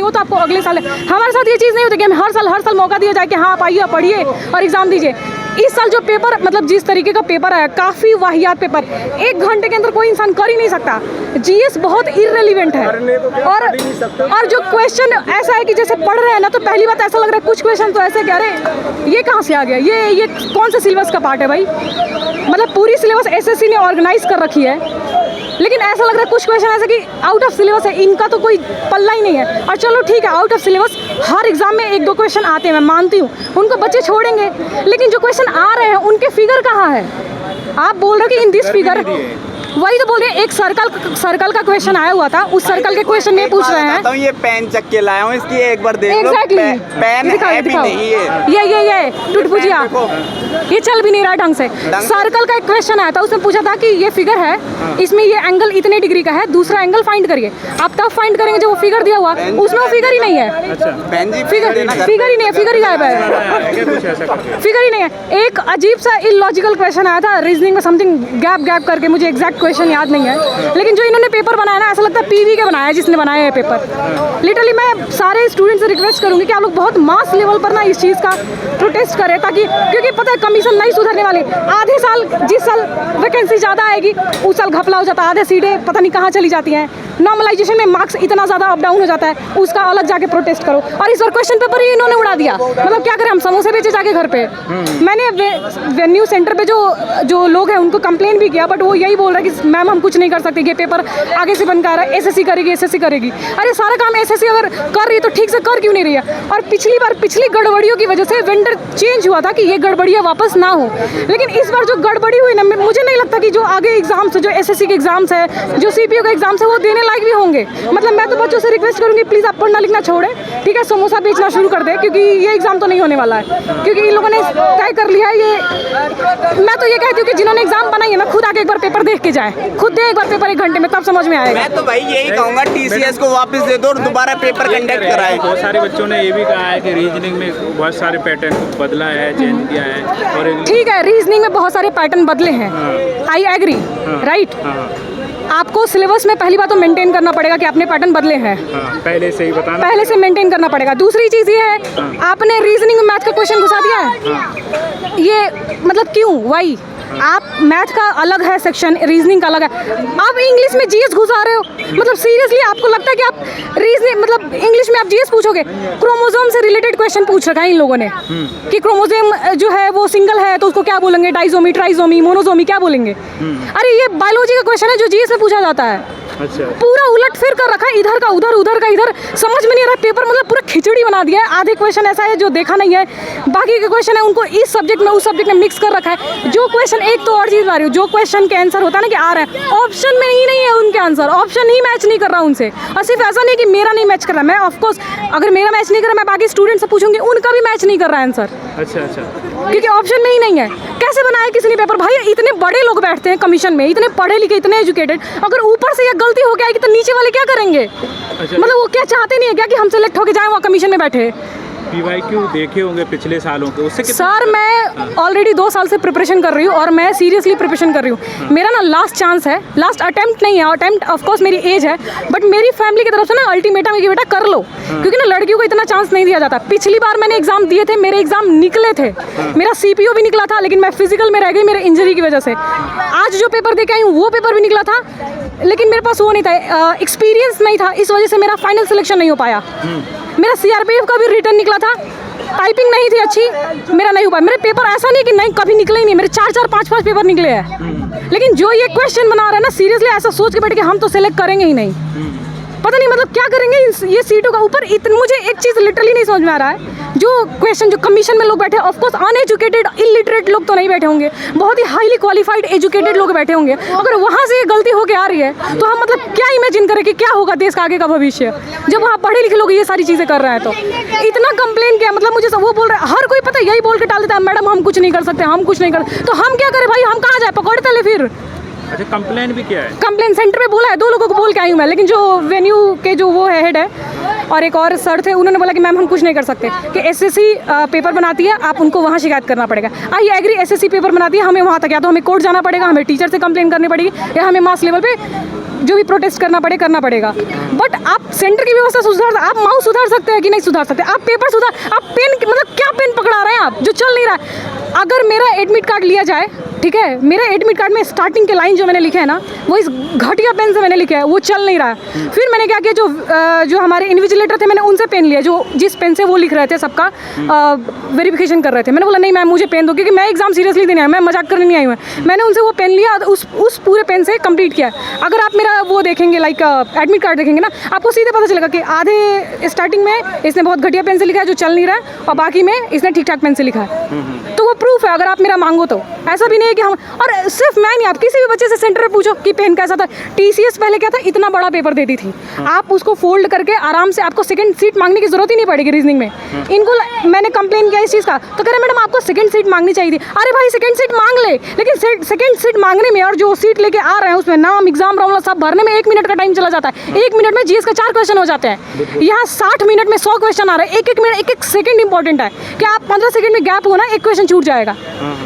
नहीं हो तो आपको अगले साल। हमारे साथ ये चीज़ नहीं होती कि हमें हर साल मौका दिया जाए कि हाँ आप आइए, आप पढ़िए और एग्ज़ाम दीजिए। इस साल जो पेपर मतलब जिस तरीके का पेपर आया, काफ़ी वाहियात पेपर, 1 घंटे के अंदर कोई इंसान कर ही नहीं सकता। जीएस बहुत इररिलेवेंट है और जो क्वेश्चन ऐसा है कि जैसे पढ़ रहे हैं ना तो पहली बात ऐसा लग रहा है कुछ क्वेश्चन तो ऐसे कह रहे ये कहाँ से आ गया, ये कौन से सिलेबस का पार्ट है भाई। मतलब पूरी सिलेबस एसएससी ने ऑर्गेनाइज कर रखी है, लेकिन ऐसा लग रहा है कुछ क्वेश्चन ऐसे कि आउट ऑफ सिलेबस है, इनका तो कोई पल्ला ही नहीं है। और चलो ठीक है, out of syllabus her exam में 1-2 क्वेश्चन आते हैं, मैं मानती हूँ, उनको बच्चे छोड़ेंगे, लेकिन जो क्वेश्चन आ रहे हैं उनके फिगर कहाँ है। आप बोल रहे हो कि इन दिस फिगर, वही तो बोल रहे हैं। एक सर्कल का क्वेश्चन आया हुआ था, उस सर्कल के क्वेश्चन में पूछ रहे हैं। ये पेन चक के लाया हूँ, इसकी एक बार देख लो। पेन है भी नहीं ये टुटपुजिया, ये चल भी नहीं रहा ढंग से। सर्कल का एक क्वेश्चन आया था, उसमें पूछा था कि ये फिगर है, इसमें ये एंगल इतने डिग्री का है, दूसरा एंगल फाइंड करिए। आप तब फाइंड करेंगे जब वो फिगर दिया हुआ, उसमें वो फिगर ही नहीं है। फिगर ही नहीं है, फिगर ही गायब है, फिगर ही नहीं है। एक अजीब सा इलॉजिकल क्वेश्चन आया था रीजनिंग में, समथिंग गैप करके, मुझे एग्जैक्ट क्वेश्चन याद नहीं है, लेकिन जो इन्होंने पेपर बनाया ना ऐसा लगता है पीवी के बनाया है जिसने बनाया है पेपर। लिटरली मैं सारे स्टूडेंट से रिक्वेस्ट करूंगी कि आप लोग बहुत मास लेवल पर ना इस चीज़ का प्रोटेस्ट करें, ताकि क्योंकि पता है कमीशन नहीं सुधरने वाली। आधे साल जिस साल वैकेंसी ज़्यादा आएगी उस साल घपला हो जाता है, आधे सीटें पता नहीं कहाँ चली जाती हैं। नॉर्मलाइजेशन में मार्क्स इतना ज़्यादा अप डाउन हो जाता है, उसका अलग जाके प्रोटेस्ट करो। और इस बार क्वेश्चन पेपर ही इन्होंने उड़ा दिया, मतलब क्या करें, हम समोसे बेचे जाके घर पे। मैंने वेन्यू सेंटर पे जो लोग हैं उनको कंप्लेन भी किया, बट वो यही बोल रहा है कि मैम हम कुछ नहीं कर सकते, ये पेपर आगे से बनकर रहा है, एसएससी करेगी। अरे सारा काम एसएससी अगर कर रही है तो ठीक से कर क्यों नहीं रही है। और पिछली गड़बड़ियों की वजह से वेंडर चेंज हुआ था कि ये गड़बड़ियाँ वापस ना हो, लेकिन इस बार जो गड़बड़ी हुई ना, मुझे नहीं लगता कि जो आगे एग्जाम्स है, जो एसएससी के एग्जाम्स है, जो सीपीओ के एग्जाम्स है, वो देने लायक भी होंगे। मतलब मैं तो बच्चों से रिक्वेस्ट करूंगी प्लीज़ आप पढ़ना लिखना छोड़ें, ठीक है, समोसा बेचना शुरू कर दे, क्योंकि ये एग्जाम तो नहीं होने वाला है, क्योंकि इन लोगों ने तय कर लिया है। ये मैं तो ये कहती हूँ कि जिन्होंने एग्जाम बनाई है ना, खुद आके एक बार पेपर देख के जाए, खुद दे एक बार पेपर 1 घंटे में, तब समझ में आएगा। मैं तो भाई यही कहूँगा टीसीएस को वापस दे दो और दोबारा पेपर कंडक्ट कराएं। बहुत सारे बच्चों ने ये भी कहा है कि रीजनिंग में बहुत सारे पैटर्न बदला है, चेंज किया है। और ठीक है, रीजनिंग में बहुत सारे पैटर्न बदले हैं, आई एग्री, राइट। आपको सिलेबस में पहली बात तो मेंटेन करना पड़ेगा कि आपने पैटर्न बदले हैं, पहले से ही बताना, पहले से मेंटेन करना पड़ेगा। दूसरी चीज़ ये है, आपने रीजनिंग में मैथ का क्वेश्चन घुसा दिया है, ये मतलब क्यों, वाई। आप मैथ का अलग है सेक्शन, रीजनिंग का अलग है, आप इंग्लिश में जीएस घुसा रहे हो। मतलब सीरियसली आपको लगता है कि आप रीजनिंग मतलब इंग्लिश में आप जीएस पूछोगे। क्रोमोसोम से रिलेटेड क्वेश्चन पूछ रखा है इन लोगों ने कि क्रोमोसोम जो है वो सिंगल है तो उसको क्या बोलेंगे, डाइजोमी, ट्राइजोमी, मोनोजोमी क्या बोलेंगे। अरे ये बायोलॉजी का क्वेश्चन है जो जीएस में पूछा जाता है। अच्छा। पूरा उलट फिर कर रखा है, इधर का उधर, उधर का इधर, समझ में नहीं आ रहा। पेपर मतलब पूरा खिचड़ी बना दिया है। आधे क्वेश्चन ऐसा है जो देखा नहीं है, बाकी के क्वेश्चन है उनको इस सब्जेक्ट में उस सब्जेक्ट में मिक्स कर रखा है। जो क्वेश्चन, एक तो और चीज़ आ रही हो, जो क्वेश्चन के आंसर होता है ना कि आ रहा है, ऑप्शन में ही नहीं है उनके आंसर, ऑप्शन ही मैच नहीं कर रहा उनसे। और सिर्फ ऐसा नहीं कि मेरा नहीं मैच कर रहा, मैं ऑफकोर्स अगर मेरा मैच नहीं कर रहा मैं बाकी स्टूडेंट से पूछूंगी, उनका भी मैच नहीं कर रहा है आंसर। अच्छा, क्योंकि ऑप्शन में ही नहीं है। कैसे बनाया किसी ने पेपर? भाई इतने बड़े लोग बैठते हैं कमीशन में, इतने पढ़े लिखे, इतने एजुकेटेड, अगर ऊपर से ये गलती हो गया तो नीचे वाले क्या करेंगे? अच्छा। मतलब वो क्या चाहते नहीं है क्या कि हम सेलेक्ट होके जाएं वहाँ कमीशन में बैठे? पीवाईक्यू देखे होंगे पिछले सालों के, उससे सर मैं ऑलरेडी 2 साल से प्रिपरेशन कर रही हूँ और मैं सीरियसली प्रिपरेशन कर रही हूँ। मेरा ना लास्ट चांस है, लास्ट अटेम्प्ट नहीं है, अटेम्प्ट ऑफकोर्स मेरी एज है, बट मेरी फैमिली की तरफ से ना अल्टीमेटम है कि बेटा कर लो, क्योंकि ना लड़कियों को इतना चांस नहीं दिया जाता। पिछली बार मैंने एग्जाम दिए थे, मेरे एग्जाम निकले थे, मेरा सीपीओ भी निकला था, लेकिन मैं फिजिकल में रह गई मेरे इंजरी की वजह से। आज जो पेपर दे के आई हूँ वो पेपर भी निकला था, लेकिन मेरे पास वो नहीं था, एक्सपीरियंस नहीं था, इस वजह से मेरा फाइनल सिलेक्शन नहीं हो पाया। मेरा सीआरपीएफ का भी रिटर्न निकला था, टाइपिंग नहीं थी अच्छी, मेरा नहीं हो पाया। मेरे पेपर ऐसा नहीं कि नहीं कभी निकले ही नहीं, मेरे 4-4, 5-5 पेपर निकले हैं। लेकिन जो ये क्वेश्चन बना रहे हैं ना, सीरियसली ऐसा सोच के बैठे कि हम तो सिलेक्ट करेंगे ही नहीं। पता नहीं मतलब क्या करेंगे ये सीटों का ऊपर। मुझे एक चीज़ लिटरली नहीं समझ में आ रहा है, जो क्वेश्चन जो कमीशन में लोग बैठे हैं, ऑफकोर्स अनएजुकेटेड इलिटरेट लोग तो नहीं बैठे होंगे, बहुत ही हाईली क्वालिफाइड एजुकेटेड लोग बैठे होंगे। अगर वहाँ से ये गलती होके आ रही है तो हम मतलब क्या इमेजिन करें कि क्या होगा देश का आगे का भविष्य, जब वहाँ पढ़े लिखे लोग ये सारी चीज़ें कर रहे हैं। तो इतना कंप्लेन किया, मतलब मुझे वो बोल रहे हैं, हर कोई पता यही बोल के टाल देता है, मैडम हम कुछ नहीं कर सकते, हम कुछ नहीं कर, तो हम क्या करें भाई, हम कहाँ जाए, पकड़ते ले फिर। अच्छा, कंप्लेन भी किया है? कंप्लेन सेंटर पे बोला है, 2 लोगों को बोल के आई हूँ मैं, लेकिन जो वेन्यू के जो वो है हेड है और एक और सर थे, उन्होंने बोला कि मैम हम कुछ नहीं कर सकते, कि एसएससी पेपर बनाती है, आप उनको वहाँ शिकायत करना पड़ेगा। आई एग्री, एसएससी पेपर बनाती है, हमें वहाँ तक या तो हमें कोर्ट जाना पड़ेगा, हमें टीचर से कंप्लेन करनी पड़ेगी, या हमें मास लेवल पे जो भी प्रोटेस्ट करना पड़ेगा। बट आप सेंटर की व्यवस्था सुधार, आप माउस सुधार सकते हैं कि नहीं सुधार सकते? आप पेपर सुधार, आप पेन, मतलब क्या पेन पकड़ा रहे हैं आप जो चल नहीं रहा है? अगर मेरा एडमिट कार्ड लिया जाए, ठीक है, मेरे एडमिट कार्ड में स्टार्टिंग के लाइन जो मैंने लिखे है ना, वो इस घटिया पेन से मैंने लिखे है, वो चल नहीं रहा है। फिर मैंने क्या किया, जो हमारे इन्विजिलेटर थे, मैंने उनसे पेन लिया, जो जिस पेन से वो लिख रहे थे, सबका वेरिफिकेशन कर रहे थे। मैंने बोला नहीं मैम मुझे पेन दो, क्योंकि मैं एग्जाम सीरियसली देने आई, मैं मजाक करने नहीं आई हूँ। मैंने उनसे वो पेन लिया, उस पूरे पेन से कंप्लीट किया। अगर आप मेरा वो देखेंगे, लाइक एडमिट कार्ड देखेंगे ना, आपको सीधे पता चलेगा कि आधे स्टार्टिंग में इसने बहुत घटिया पेन से लिखा है जो चल नहीं रहा है, और बाकी में इसने ठीक ठाक पेन से लिखा है। तो वो प्रूफ है, अगर आप मेरा मांगो तो। ऐसा भी नहीं है कि हम, और सिर्फ मैं नहीं, आप किसी भी बच्चे से सेंटर पे पूछो कि पेन कैसा था। टीसीएस पहले क्या था, इतना बड़ा पेपर देती थी, आप उसको फोल्ड करके आराम से, आपको सेकंड सीट मांगने की जरूरत ही नहीं पड़ेगी रीजनिंग में। इनको मैंने कंप्लेन किया इस चीज़ का, तो कह रहे मैडम आपको सेकंड सीट मांगनी चाहिए थी। अरे भाई सेकंड सीट मांग ले, लेकिन सेकंड सीट मांगने में और जो सीट लेके आ रहे हैं उसमें नाम, एग्जाम, रोल सब भरने में 1 मिनट का टाइम चला जाता है। 1 मिनट में जीएस का 4 क्वेश्चन हो जाते हैं, यहाँ 60 मिनट में 100 क्वेश्चन आ रहे हैं। 1-1 मिनट, 1-1 सेकंड इंपॉर्टेंट है कि आप 15 सेकंड में गैप हो ना, 1 क्वेश्चन छूट जाएगा।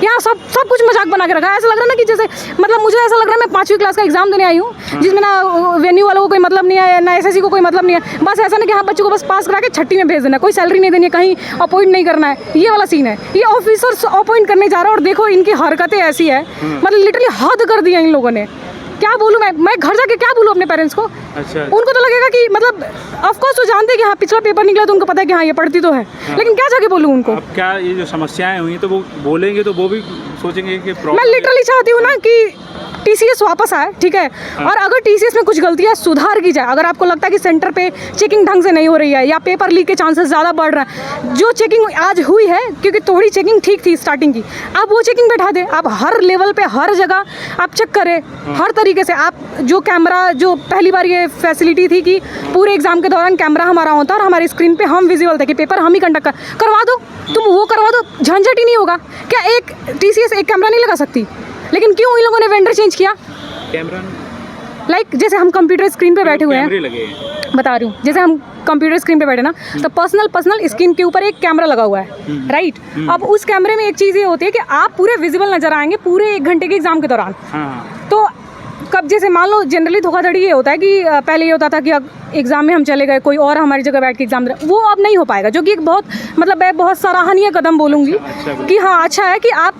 यहाँ सब कुछ मजाक बना के रखा है। ऐसा लग रहा है ना कि जैसे, मतलब मुझे ऐसा लग रहा है मैं 5वीं क्लास का एग्जाम देने आई हूँ, जिसमें ना वेन्यू वालों को कोई मतलब नहीं है, ना एसएससी को कोई मतलब नहीं है। बस ऐसा ना कि हाँ बच्चों को बस पास करा के छठी में भेज देना, कोई सैलरी नहीं देनी है, कहीं अपॉइंट नहीं करना है, ये वाला सीन है। ये ऑफिसर्स अपॉइंट करने जा रहा है, और देखो इनकी हरकतें ऐसी है, मतलब लिटरली हद कर दिया इन लोगों ने। क्या बोलूँ मैं घर जाके क्या बोलूँ अपने पेरेंट्स को? अच्छा। उनको तो लगेगा कि, मतलब ऑफ कोर्स तो जानते हैं कि हाँ पिछला पेपर निकला, तो उनको पता है कि हाँ ये पढ़ती तो है, लेकिन क्या जाके बोलूँ उनको? अब क्या ये जो समस्याएं हुई तो वो बोलेंगे तो वो भी सोचेंगे कि मैं लिटरली चाहती हूँ ना कि टीसीएस वापस आए, ठीक है, और अगर टीसीएस में कुछ गलतियाँ सुधार की जाए। अगर आपको लगता है कि सेंटर पे चेकिंग ढंग से नहीं हो रही है, या पेपर लीक के चांसेस ज़्यादा बढ़ रहे हैं, जो चेकिंग आज हुई है, क्योंकि थोड़ी चेकिंग ठीक थी स्टार्टिंग की, आप वो चेकिंग बैठा दें। आप हर लेवल पे, हर जगह आप चेक करें, हर तरीके से। आप जो कैमरा, जो पहली बार ये फैसिलिटी थी कि पूरे एग्जाम के दौरान कैमरा हमारा होता और हमारी स्क्रीन पे हम विजिबल थे कि पेपर हम ही कंडक्ट करवा दो, तुम वो करवा दो, झंझट ही नहीं होगा। क्या एक टीसीएस एक कैमरा नहीं लगा सकती? लेकिन क्यों इन लोगों ने वेंडर चेंज किया? कैमरा लाइक जैसे हम कंप्यूटर स्क्रीन पे बैठे हुए हैं, लगे हैं, बता रही हूँ, जैसे हम कंप्यूटर स्क्रीन पे बैठे ना, तो पर्सनल स्क्रीन के ऊपर एक कैमरा लगा हुआ है, राइट? अब उस कैमरे में एक चीज़ ये होती है कि आप पूरे विजिबल नजर आएंगे पूरे 1 घंटे के एग्जाम के दौरान। तो कब, जैसे मान लो जनरली धोखाधड़ी ये होता है कि पहले ये होता था कि एग्जाम में हम चले गए, कोई और हमारी जगह बैठ के एग्जाम दे रहा, वो अब नहीं हो पाएगा, जो कि एक बहुत, मतलब मैं बहुत सराहनीय कदम बोलूँगी कि हाँ अच्छा है कि आप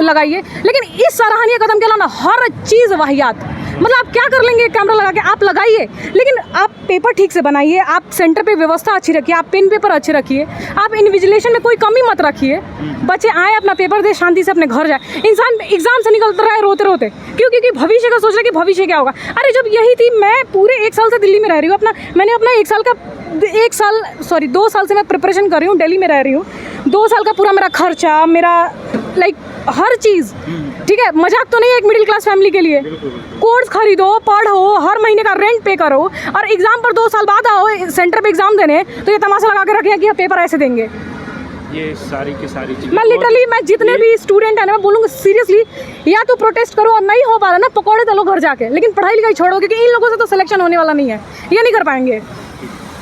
लगाइए। लेकिन इस सराहनीय कदम के अलावा हर चीज़ वाहियात, मतलब आप क्या कर लेंगे कैमरा लगा के? आप लगाइए, लेकिन आप पेपर ठीक से बनाइए, आप सेंटर पे व्यवस्था अच्छी रखिए, आप पेन पेपर अच्छे रखिए, आप इन्विजिलेशन में कोई कमी मत रखिए। बच्चे आए, अपना पेपर दे, शांति से अपने घर जाए। इंसान एग्जाम से निकलता रहा है रोते रोते, क्योंकि भविष्य का सोच रहा है कि भविष्य क्या होगा। अरे जब यही थी, मैं पूरे 1 साल से दिल्ली में रह रही हूँ, मैंने अपना 2 साल से मैं प्रिपरेशन कर रही हूँ, दिल्ली में रह रही हूँ। 2 साल का पूरा मेरा खर्चा, मेरा लाइक हर चीज़, ठीक है, मजाक तो नहीं है एक मिडिल क्लास फैमिली के लिए। कोर्स खरीदो, पढ़ो, हर महीने का रेंट पे करो, और एग्जाम पर 2 साल बाद आओ सेंटर पे एग्जाम देने, तो ये तमाशा लगा के रखे हैं कि पेपर ऐसे देंगे। ये सारी की सारी चीज़ें, मैं लिटरली, मैं जितने भी स्टूडेंट है ना, मैं बोलूँगा सीरियसली, या तो प्रोटेस्ट करो, और नहीं हो पा रहा ना, पकौड़े तलो घर जाके, लेकिन पढ़ाई लिखाई छोड़ो, क्योंकि इन लोगों से तो सिलेक्शन होने वाला नहीं है, ये नहीं कर पाएंगे।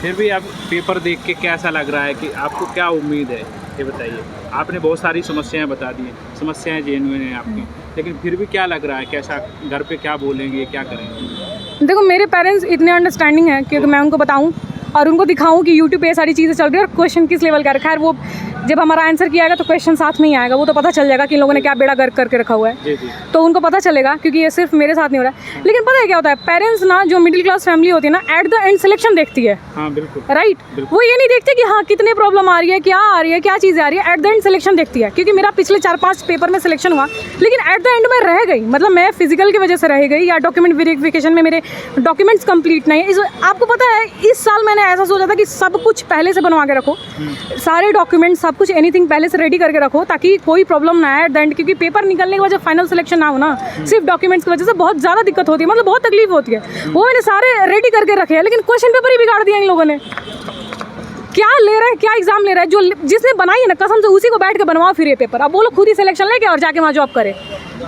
फिर भी आप पेपर देख के कैसा लग रहा है, कि आपको क्या उम्मीद है, ये बताइए। आपने बहुत सारी समस्याएं बता दी हैं, समस्याएं जेन्युइन हैं आपकी, लेकिन फिर भी क्या लग रहा है, कैसा घर पे क्या बोलेंगे, क्या करेंगे? देखो मेरे पेरेंट्स इतने अंडरस्टैंडिंग हैं, क्योंकि मैं उनको बताऊं और उनको दिखाऊं कि यूट्यूब पे ये सारी चीज़ें चल रही है और क्वेश्चन किस लेवल का है। खैर वो जब हमारा आंसर किया जाएगा तो क्वेश्चन साथ में ही आएगा, वो तो पता चल जाएगा कि इन लोगों ने क्या बेड़ा गर्क करके रखा हुआ है, तो उनको पता चलेगा, क्योंकि ये सिर्फ मेरे साथ नहीं हो रहा है। लेकिन पता है क्या होता है, पेरेंट्स ना, जो मिडिल क्लास फैमिली होती है ना, एट द एंड सिलेक्शन देखती है। हाँ बिल्कुल, राइट, वो ये नहीं देखते कि हाँ कितने प्रॉब्लम आ रही है, क्या आ रही है, क्या चीज़ आ रही है, एट द एंड सिलेक्शन देखती है। क्योंकि मेरा पिछले 4-5 पेपर में सिलेक्शन हुआ, लेकिन एट द एंड में रह गई, मतलब मैं फिजिकल की वजह से रह गई, या डॉक्यूमेंट वेरिफिकेशन में मेरे डॉक्यूमेंट्स कंप्लीट नहीं है। आपको पता है इस साल मैंने ऐसा सोचा था कि सब कुछ पहले से बनवा के रखो, सारे डॉक्यूमेंट, सब कुछ, एनीथिंग पहले से रेडी करके रखो, ताकि कोई प्रॉब्लम ना आए एट द एंड। क्योंकि पेपर निकलने के बाद जब फाइनल सिलेक्शन ना हो ना, सिर्फ डॉक्यूमेंट्स की वजह से बहुत ज़्यादा दिक्कत होती है, मतलब बहुत तकलीफ होती है। वो मैंने सारे रेडी करके रखे हैं, लेकिन क्वेश्चन पेपर ही बिगाड़ दिया इन लोगों ने। क्या ले रहे हैं, क्या एग्जाम ले रहे हैं? जो जिसने बनाई है ना कसम से उसी को बैठ के बनवाओ फिर ये पेपर। अब वो लोग खुद ही सिलेक्शन लेके और जाके वहाँ जॉब करे।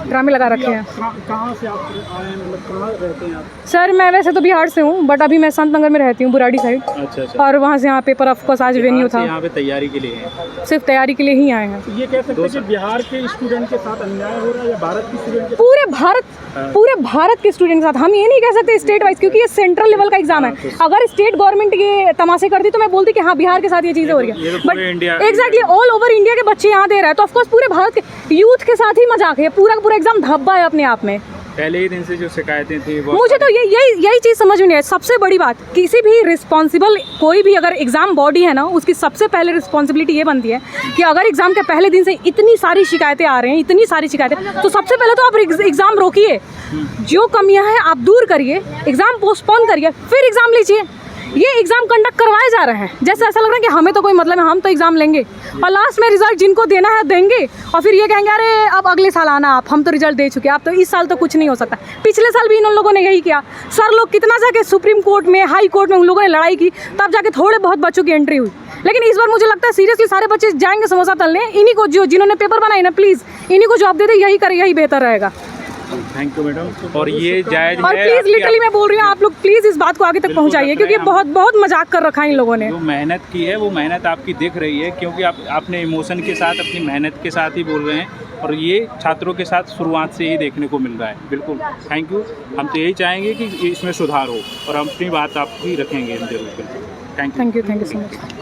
ड्रामे लगा रखे हैं। कहाँ से आप आए हैं, मतलब कहाँ रहते हैं आप? सर मैं वैसे तो बिहार से हूँ, बट अभी मैं संत नगर में रहती हूँ, बुराड़ी साइड। अच्छा। और वहाँ से यहाँ पेपर ऑफ कोर्स आज वेन्यू था, यहाँ पे तैयारी के लिए है? सिर्फ तैयारी के लिए ही आए हैं। ये कह सकते हैं कि बिहार के स्टूडेंट के साथ अन्याय हो रहा है या भारत के स्टूडेंट के? पूरे भारत के स्टूडेंट के साथ। हम ये नहीं कह सकते स्टेट वाइज, क्योंकि ये सेंट्रल लेवल का एग्जाम है। अगर स्टेट गवर्नमेंट ये तमाशे करती तो मैं बोलती कि हाँ बिहार के साथ ये चीज़ें हो रही है, but exactly all over India के बच्चे यहाँ दे रहे हैं, तो ऑफकोर्स पूरे भारत के यूथ के साथ ही मजाक है। पूरा एग्जाम धब्बा है अपने आप में। पहले ही दिन से जो शिकायतें थी मुझे तो यही चीज़ समझ में नहीं है। सबसे बड़ी बात, किसी भी रिस्पॉन्सिबल कोई भी अगर एग्जाम बॉडी है ना, उसकी सबसे पहले रिस्पॉन्सिबिलिटी ये बनती है कि अगर एग्जाम के पहले दिन से इतनी सारी शिकायतें आ रही हैं, इतनी सारी शिकायतें, तो सबसे पहले तो आप एग्जाम रोकिए, जो कमियां हैं आप दूर करिए, एग्जाम पोस्टपोन करिए, फिर एग्जाम लीजिए। ये एग्जाम कंडक्ट करवाए जा रहे हैं, जैसे ऐसा लग रहा है कि हमें तो कोई मतलब है, हम तो एग्जाम लेंगे और लास्ट में रिजल्ट जिनको देना है देंगे, और फिर ये कहेंगे अरे अब अगले साल आना आप, हम तो रिजल्ट दे चुके हैं, आप तो इस साल तो कुछ नहीं हो सकता। पिछले साल भी इन लोगों ने यही किया। सर लोग कितना जाके सुप्रीम कोर्ट में, हाई कोर्ट में उन लोगों ने लड़ाई की, तब जाके थोड़े बहुत बच्चों की एंट्री हुई। लेकिन इस बार मुझे लगता है सीरियसली सारे बच्चे जाएंगे समोसा तलने, इन्हीं को जिन्होंने पेपर बनाई ना, प्लीज़ इन्हीं को जॉब दे दे, यही करे, यही बेहतर रहेगा। Thank you madam. और ये जायज और प्लीज लिटरली मैं बोल रही हूँ, आप लोग प्लीज इस बात को आगे तक पहुँचाइए, क्योंकि बहुत मजाक कर रखा है इन लोगों ने। जो मेहनत की है वो मेहनत आपकी दिख रही है, क्योंकि आपने इमोशन के साथ अपनी मेहनत के साथ ही बोल रहे हैं, और ये छात्रों के साथ शुरुआत से ही देखने को मिल रहा है। बिल्कुल थैंक यू। हम तो यही चाहेंगे कि इसमें सुधार हो, और हम अपनी बात आपकी रखेंगे जरूर। Thank you so much.